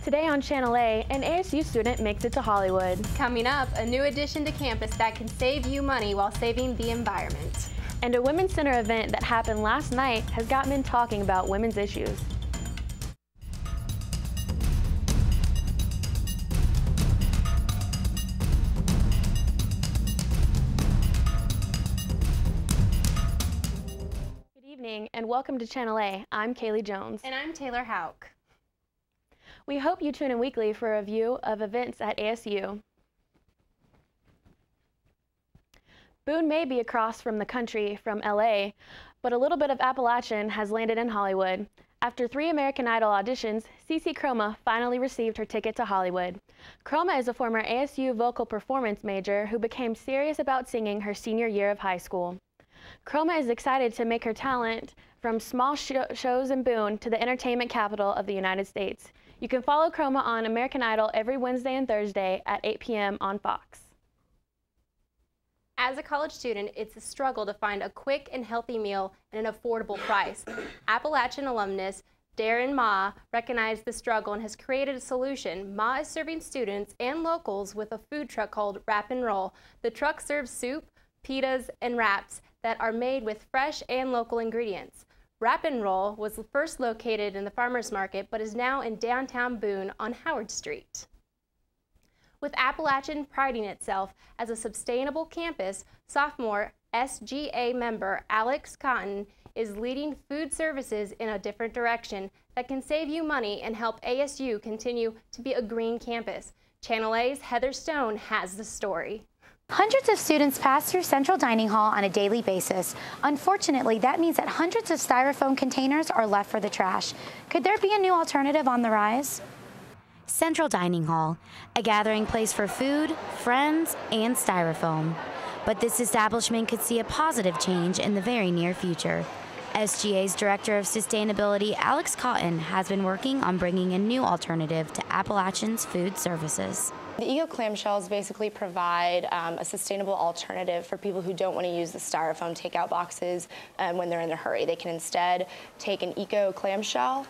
Today on Channel A, an ASU student makes it to Hollywood. Coming up, a new addition to campus that can save you money while saving the environment. And a Women's Center event that happened last night has got men talking about women's issues. Good evening and welcome to Channel A. I'm Kaylie Jones. And I'm Taylor Hauck. We hope you tune in weekly for a review of events at ASU. Boone may be across from the country from LA, but a little bit of Appalachian has landed in Hollywood. After 3 American Idol auditions, Cece Chroma finally received her ticket to Hollywood. Chroma is a former ASU vocal performance major who became serious about singing her senior year of high school. Chroma is excited to make her talent from small shows in Boone to the entertainment capital of the United States. You can follow Chroma on American Idol every Wednesday and Thursday at 8 p.m. on Fox. As a college student, it's a struggle to find a quick and healthy meal at an affordable price. Appalachian alumnus Darren Ma recognized the struggle and has created a solution. Ma is serving students and locals with a food truck called Wrap and Roll. The truck serves soup, pitas, and wraps that are made with fresh and local ingredients. Wrap and Roll was first located in the farmers market, but is now in downtown Boone on Howard Street. With Appalachian priding itself as a sustainable campus, sophomore SGA member Alex Cotton is leading food services in a different direction that can save you money and help ASU continue to be a green campus. Channel A's Heather Stone has the story. Hundreds of students pass through Central Dining Hall on a daily basis. Unfortunately, that means that hundreds of styrofoam containers are left for the trash. Could there be a new alternative on the rise? Central Dining Hall, a gathering place for food, friends, and styrofoam. But this establishment could see a positive change in the very near future. SGA's Director of Sustainability, Alex Cotton, has been working on bringing a new alternative to Appalachian's food services. The eco clamshells basically provide a sustainable alternative for people who don't want to use the styrofoam takeout boxes when they're in a hurry. They can instead take an eco clamshell.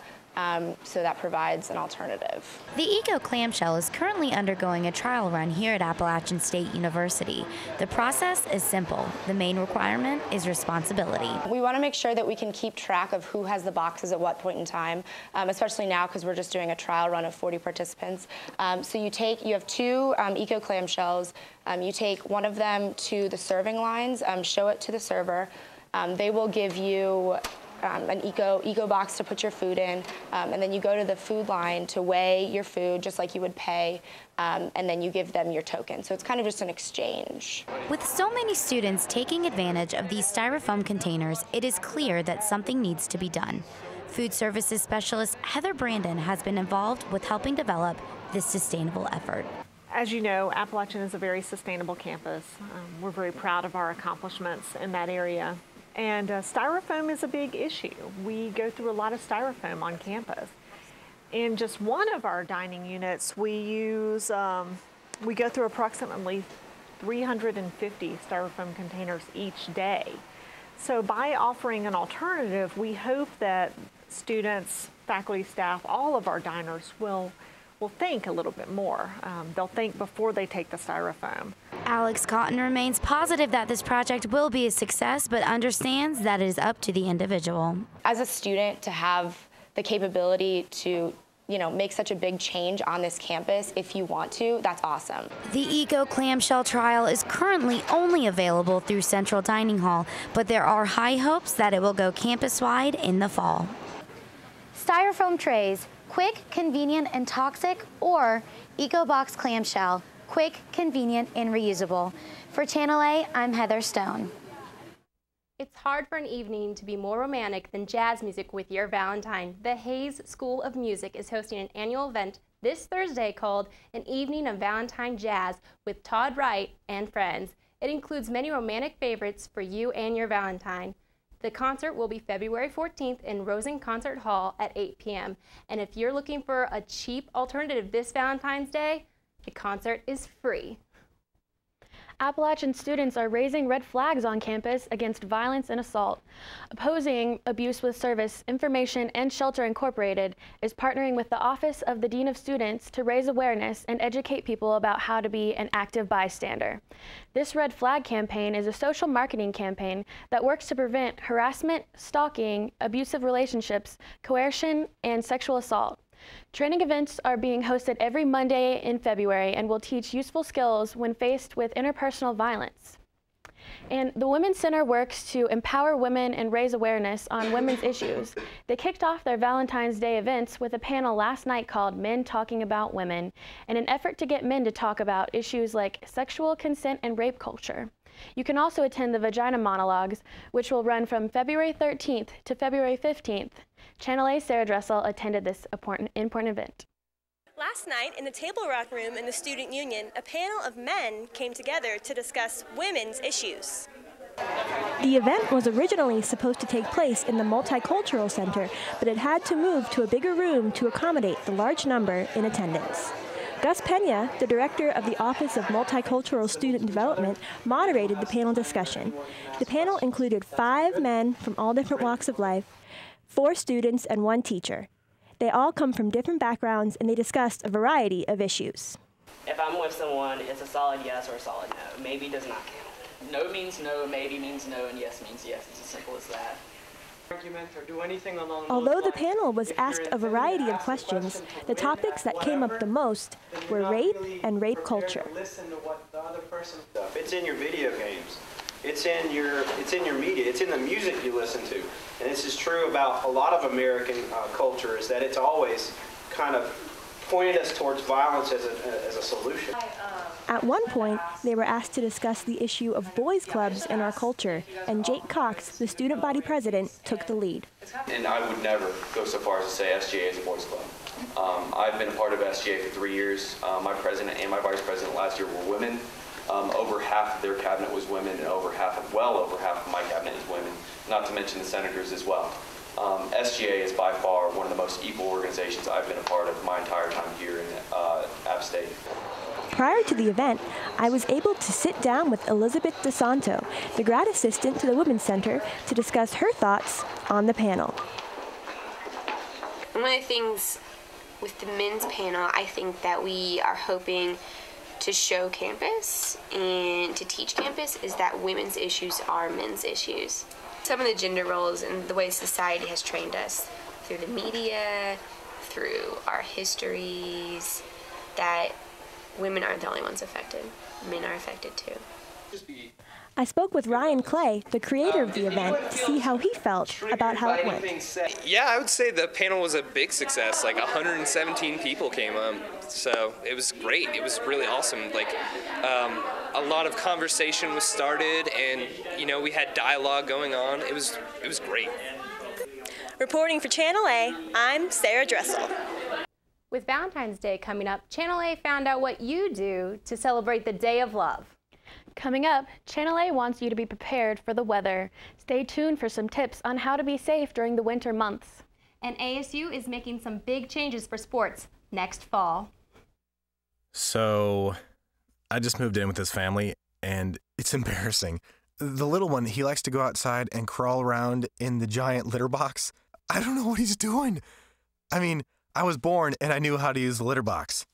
So that provides an alternative. The Eco Clamshell is currently undergoing a trial run here at Appalachian State University. The process is simple. The main requirement is responsibility. We want to make sure that we can keep track of who has the boxes at what point in time, especially now because we're just doing a trial run of 40 participants. So you have 2 Eco Clamshells. You take one of them to the serving lines, show it to the server. They will give you an eco box to put your food in, and then you go to the food line to weigh your food just like you would pay, and then you give them your token. So it's kind of just an exchange. With so many students taking advantage of these styrofoam containers, it is clear that something needs to be done. Food services specialist Heather Brandon has been involved with helping develop this sustainable effort. As you know, Appalachian is a very sustainable campus. We're very proud of our accomplishments in that area. And styrofoam is a big issue. We go through a lot of styrofoam on campus. In just one of our dining units, we go through approximately 350 styrofoam containers each day. So by offering an alternative, we hope that students, faculty, staff, all of our diners will think a little bit more. They'll think before they take the styrofoam. Alex Cotton remains positive that this project will be a success, but understands that it is up to the individual. As a student, to have the capability to make such a big change on this campus, if you want to, that's awesome. The Eco Clamshell trial is currently only available through Central Dining Hall, but there are high hopes that it will go campus-wide in the fall. Styrofoam trays, quick, convenient, and toxic, or EcoBox clamshell, quick, convenient, and reusable. For Channel A, I'm Heather Stone. It's hard for an evening to be more romantic than jazz music with your Valentine. The Hayes School of Music is hosting an annual event this Thursday called An Evening of Valentine Jazz with Todd Wright and friends. It includes many romantic favorites for you and your Valentine. The concert will be February 14th in Rosen Concert Hall at 8 p.m. And if you're looking for a cheap alternative this Valentine's Day, the concert is free. Appalachian students are raising red flags on campus against violence and assault. Opposing Abuse with Service Information and Shelter Incorporated is partnering with the Office of the Dean of Students to raise awareness and educate people about how to be an active bystander. This red flag campaign is a social marketing campaign that works to prevent harassment, stalking, abusive relationships, coercion, and sexual assault. Training events are being hosted every Monday in February and will teach useful skills when faced with interpersonal violence. And the Women's Center works to empower women and raise awareness on women's issues. They kicked off their Valentine's Day events with a panel last night called Men Talking About Women, in an effort to get men to talk about issues like sexual consent and rape culture. You can also attend the Vagina Monologues, which will run from February 13th to February 15th. Channel A Sarah Dressel attended this important event. Last night, in the Table Rock Room in the Student Union, a panel of men came together to discuss women's issues. The event was originally supposed to take place in the Multicultural Center, but it had to move to a bigger room to accommodate the large number in attendance. Gus Pena, the director of the Office of Multicultural Student Development, moderated the panel discussion. The panel included 5 men from all different walks of life, 4 students, and 1 teacher. They all come from different backgrounds, and they discussed a variety of issues. If I'm with someone, it's a solid yes or a solid no. Maybe does not count. No means no, maybe means no, and yes means yes. It's as simple as that. Although the panel was asked a variety of questions, the topics that came up the most were rape and rape culture. It's in your video games. It's in your media. It's in the music you listen to. And this is true about a lot of American culture, is that it's always kind of pointed us towards violence as a solution. At one point, they were asked to discuss the issue of boys' clubs in our culture, and Jake Cox, the student body president, took the lead. And I would never go so far as to say SGA is a boys' club. I've been a part of SGA for 3 years. My president and my vice president last year were women. Over half of their cabinet was women, and well over half of my cabinet is women, not to mention the senators as well. SGA is by far one of the most equal organizations I've been a part of my entire time here in App State. Prior to the event, I was able to sit down with Elizabeth DeSanto, the grad assistant to the Women's Center, to discuss her thoughts on the panel. One of the things with the men's panel, I think that we are hoping to show campus and to teach campus is that women's issues are men's issues. Some of the gender roles and the way society has trained us through the media, through our histories, that women aren't the only ones affected. Men are affected too. I spoke with Ryan Clay, the creator of the event, to see how he felt about how it went. Yeah, I would say the panel was a big success. Like 117 people came so it was great. It was really awesome. Like a lot of conversation was started, and we had dialogue going on. It was great. Reporting for Channel A, I'm Sarah Dressel. With Valentine's Day coming up, Channel A found out what you do to celebrate the Day of Love. Coming up, Channel A wants you to be prepared for the weather. Stay tuned for some tips on how to be safe during the winter months. And ASU is making some big changes for sports next fall. So, I just moved in with this family, and it's embarrassing. The little one, he likes to go outside and crawl around in the giant litter box. I don't know what he's doing. I mean, I was born and I knew how to use the litter box.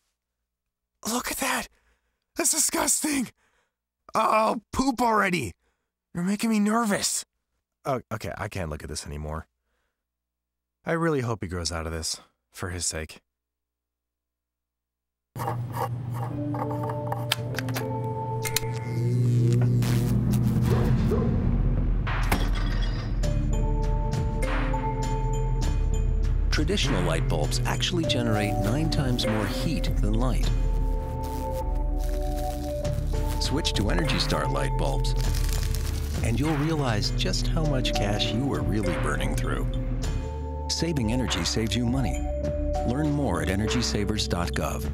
Look at that! That's disgusting! Oh, poop already! You're making me nervous. Oh, okay, I can't look at this anymore. I really hope he grows out of this, for his sake. Traditional light bulbs actually generate 9 times more heat than light. Switch to Energy Star light bulbs, and you'll realize just how much cash you are really burning through. Saving energy saves you money. Learn more at energysavers.gov.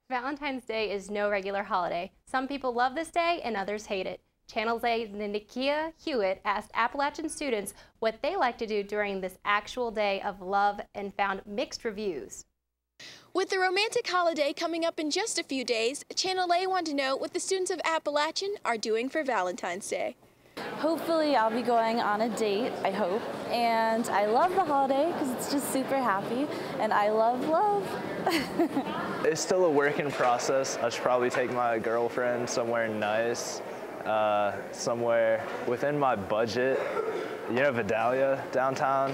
Valentine's Day is no regular holiday. Some people love this day and others hate it. Channel A's Nikia Hewitt asked Appalachian students what they like to do during this actual day of love and found mixed reviews. With the romantic holiday coming up in just a few days, Channel A wanted to know what the students of Appalachian are doing for Valentine's Day. Hopefully I'll be going on a date, I hope. And I love the holiday because it's just super happy, and I love love. It's still a work in process. I should probably take my girlfriend somewhere nice, somewhere within my budget. You know Vidalia downtown?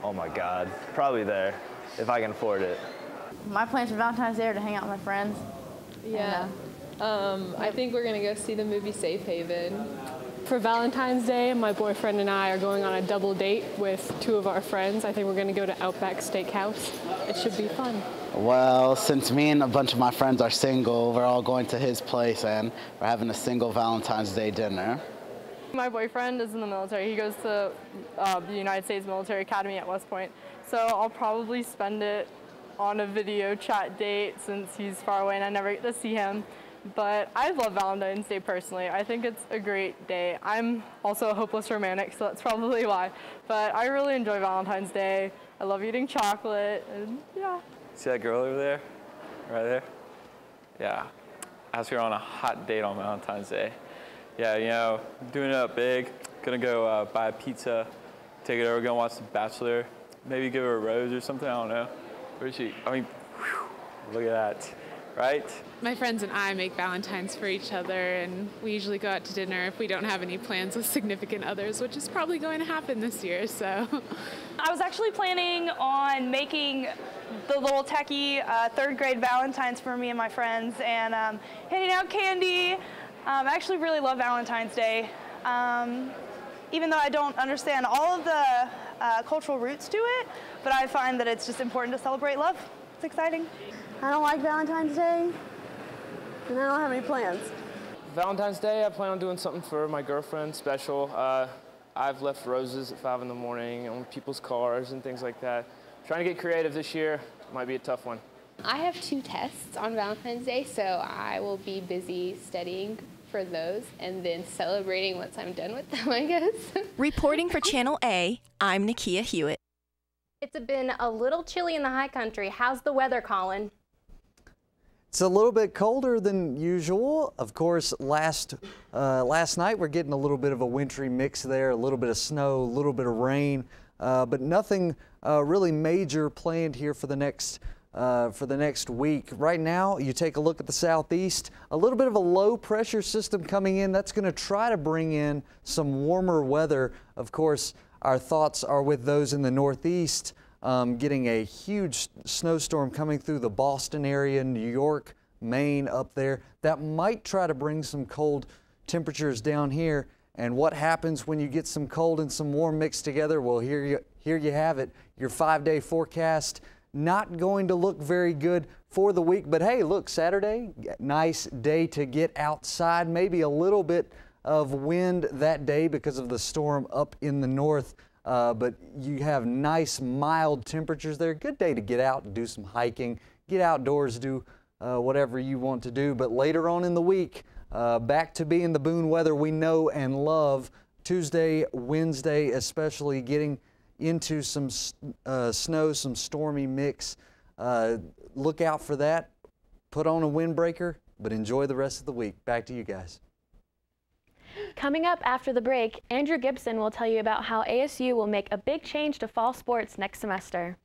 Oh my God, probably there, if I can afford it. My plans for Valentine's Day are to hang out with my friends. Yeah. I think we're gonna go see the movie Safe Haven. For Valentine's Day, my boyfriend and I are going on a double date with 2 of our friends. I think we're gonna go to Outback Steakhouse. It should be fun. Well, since me and a bunch of my friends are single, we're all going to his place and we're having a single Valentine's Day dinner. My boyfriend is in the military. He goes to the United States Military Academy at West Point. So I'll probably spend it on a video chat date since he's far away and I never get to see him. But I love Valentine's Day personally. I think it's a great day. I'm also a hopeless romantic, so that's probably why. But I really enjoy Valentine's Day. I love eating chocolate, and yeah. See that girl over there? Right there? Yeah. Ask her on a hot date on Valentine's Day. Yeah, you know, doing it up big. Gonna go buy a pizza, take it over, gonna watch The Bachelor. Maybe give her a rose or something, I don't know. Where is she? I mean, whew, look at that, right? My friends and I make Valentines for each other, and we usually go out to dinner if we don't have any plans with significant others, which is probably going to happen this year, so. I was actually planning on making the little techie 3rd grade Valentines for me and my friends and handing out candy. I actually really love Valentine's Day. Even though I don't understand all of the cultural roots to it, but I find that it's just important to celebrate love. It's exciting. I don't like Valentine's Day, and I don't have any plans. Valentine's Day, I plan on doing something for my girlfriend special. I've left roses at 5 in the morning on people's cars and things like that. Trying to get creative this year might be a tough one. I have 2 tests on Valentine's Day, so I will be busy studying for those and then celebrating once I'm done with them, I guess. Reporting for Channel A, I'm Nakia Hewitt. It's been a little chilly in the high country. How's the weather, Colin? It's a little bit colder than usual. Of course, last night we're getting a little bit of a wintry mix there, a little bit of snow, a little bit of rain, but nothing really major planned here for the next week. Right now, you take a look at the southeast, a little bit of a low pressure system coming in. That's going to try to bring in some warmer weather. Of course, our thoughts are with those in the northeast, getting a huge snowstorm coming through the Boston area, New York, Maine up there. That might try to bring some cold temperatures down here. And what happens when you get some cold and some warm mixed together? Well, here you have it, your 5-day forecast. Not going to look very good for the week, but hey, look, Saturday, nice day to get outside. Maybe a little bit of wind that day because of the storm up in the north, but you have nice mild temperatures there. Good day to get out and do some hiking, get outdoors, do whatever you want to do. But later on in the week, back to being the Boone weather we know and love. Tuesday, Wednesday, especially getting into some snow, some stormy mix. Look out for that. Put on a windbreaker, but enjoy the rest of the week. Back to you guys. Coming up after the break, Andrew Gibson will tell you about how ASU will make a big change to fall sports next semester.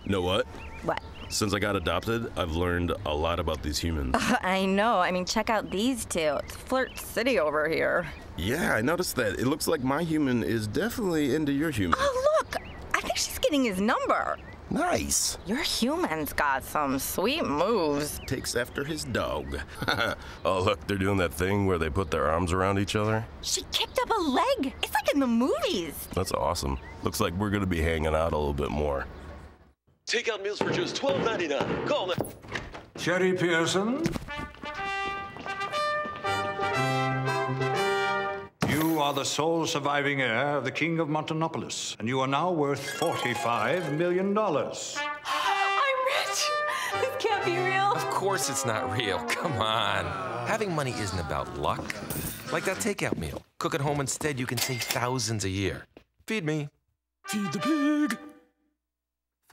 Know what? What? Since I got adopted, I've learned a lot about these humans. I know. I mean, check out these 2. It's Flirt City over here. Yeah, I noticed that. It looks like my human is definitely into your human. Oh, look! I think she's getting his number. Nice. Your human's got some sweet moves. Takes after his dog. Oh, look, they're doing that thing where they put their arms around each other. She kicked up a leg. It's like in the movies. That's awesome. Looks like we're going to be hanging out a little bit more. Takeout meals for just $12.99. Call now. Sherry Pearson. You are the sole surviving heir of the King of Montonopolis, and you are now worth $45 million. I'm rich! This can't be real. Of course it's not real. Come on. Having money isn't about luck. Like that takeout meal. Cook at home instead, you can save thousands a year. Feed me. Feed the pig.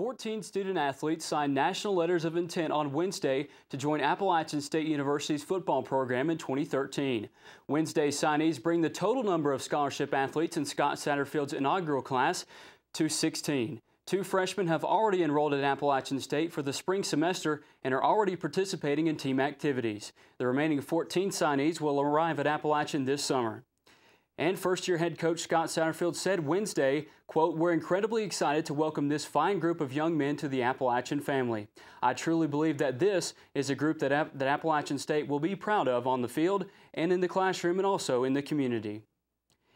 14 student athletes signed national letters of intent on Wednesday to join Appalachian State University's football program in 2013. Wednesday's signees bring the total number of scholarship athletes in Scott Satterfield's inaugural class to 16. 2 freshmen have already enrolled at Appalachian State for the spring semester and are already participating in team activities. The remaining 14 signees will arrive at Appalachian this summer. And first-year head coach Scott Satterfield said Wednesday, quote, "We're incredibly excited to welcome this fine group of young men to the Appalachian family. I truly believe that this is a group that Appalachian State will be proud of on the field and in the classroom and also in the community."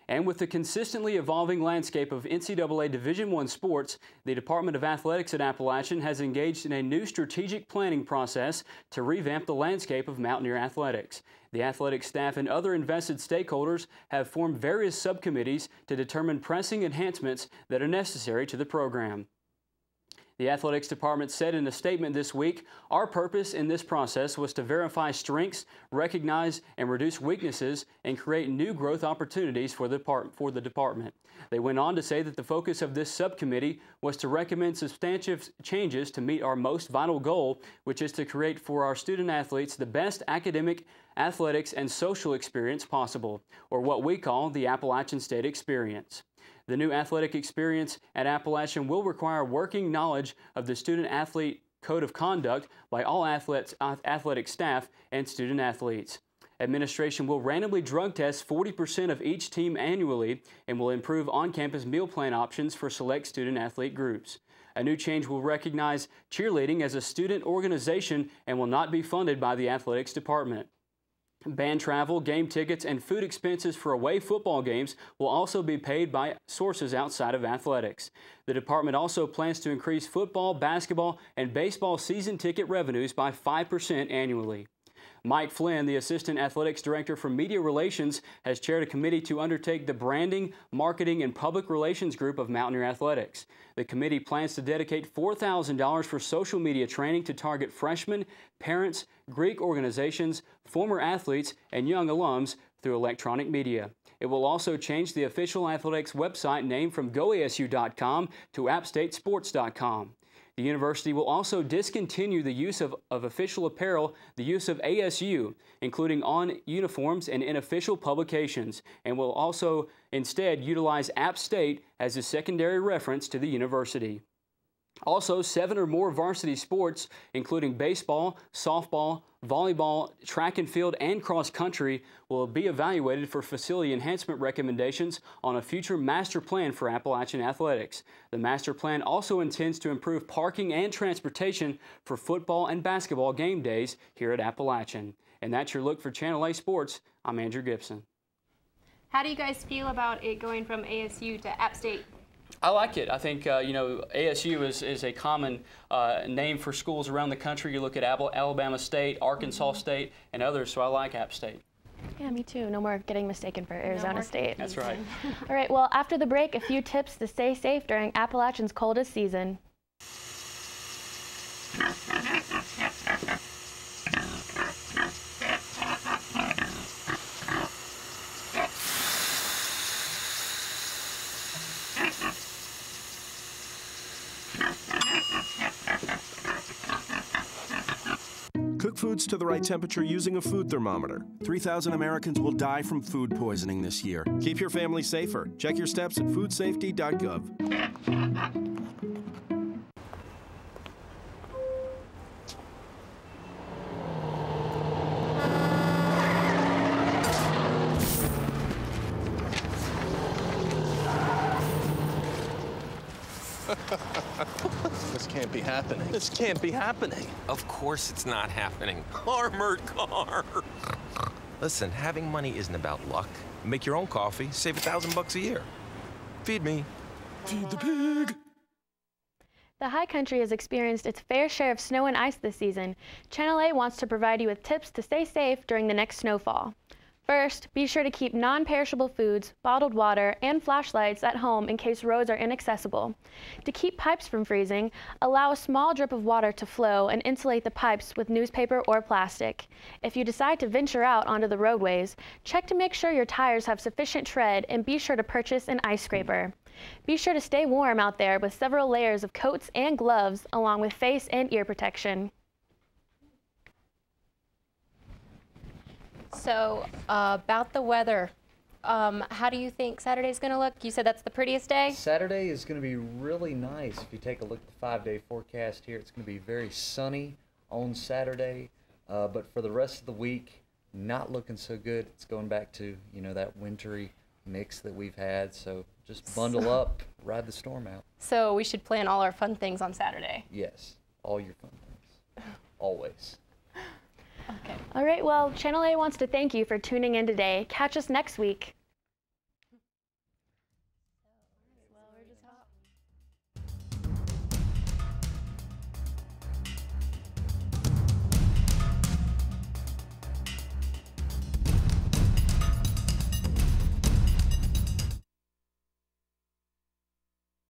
And with the consistently evolving landscape of NCAA Division I sports, the Department of Athletics at Appalachian has engaged in a new strategic planning process to revamp the landscape of Mountaineer athletics. The athletic staff and other invested stakeholders have formed various subcommittees to determine pressing enhancements that are necessary to the program. The Athletics Department said in a statement this week, "Our purpose in this process was to verify strengths, recognize and reduce weaknesses, and create new growth opportunities for the department." They went on to say that the focus of this subcommittee was to recommend substantive changes to meet our most vital goal, which is to create for our student athletes the best academic, athletics, and social experience possible, or what we call the Appalachian State Experience. The new athletic experience at Appalachian will require working knowledge of the student-athlete code of conduct by all athletic staff and student athletes. Administration will randomly drug test 40% of each team annually and will improve on-campus meal plan options for select student-athlete groups. A new change will recognize cheerleading as a student organization and will not be funded by the athletics department. Band travel, game tickets, and food expenses for away football games will also be paid by sources outside of athletics. The department also plans to increase football, basketball, and baseball season ticket revenues by 5% annually. Mike Flynn, the Assistant Athletics Director for Media Relations, has chaired a committee to undertake the Branding, Marketing, and Public Relations Group of Mountaineer Athletics. The committee plans to dedicate $4,000 for social media training to target freshmen, parents, Greek organizations, former athletes, and young alums through electronic media. It will also change the official athletics website name from goasu.com to appstatesports.com. The university will also discontinue the use of official apparel, the use of ASU, including on uniforms and in official publications, and will also instead utilize App State as a secondary reference to the university. Also, 7 or more varsity sports, including baseball, softball, volleyball, track and field, and cross country, will be evaluated for facility enhancement recommendations on a future master plan for Appalachian athletics. The master plan also intends to improve parking and transportation for football and basketball game days here at Appalachian. And that's your look for Channel A Sports. I'm Andrew Gibson. How do you guys feel about it going from ASU to App State? I like it. I think, ASU is a common name for schools around the country. You look at Alabama State, Arkansas State, and others, so I like App State. Yeah, me too. No more getting mistaken for Arizona State. That's right. All right, well, after the break, a few tips to stay safe during Appalachian's coldest season. Cook foods to the right temperature using a food thermometer. 3,000 Americans will die from food poisoning this year. Keep your family safer. Check your steps at foodsafety.gov. This can't be happening. This can't be happening. Of course it's not happening. Armored car. Listen, having money isn't about luck. Make your own coffee, save $1,000 a year. Feed me. Feed the pig. The high country has experienced its fair share of snow and ice this season. Channel A wants to provide you with tips to stay safe during the next snowfall. First, be sure to keep non-perishable foods, bottled water, and flashlights at home in case roads are inaccessible. To keep pipes from freezing, allow a small drip of water to flow and insulate the pipes with newspaper or plastic. If you decide to venture out onto the roadways, check to make sure your tires have sufficient tread and be sure to purchase an ice scraper. Be sure to stay warm out there with several layers of coats and gloves along with face and ear protection. So about the weather, how do you think Saturday's going to look? You said that's the prettiest day? Saturday is going to be really nice. If you take a look at the 5-day forecast here, it's going to be very sunny on Saturday, but for the rest of the week, not looking so good. It's going back to, you know, that wintry mix that we've had, so just bundle up, ride the storm out. So we should plan all our fun things on Saturday? Yes, all your fun things, always. Okay. All right, well, Channel A wants to thank you for tuning in today. Catch us next week.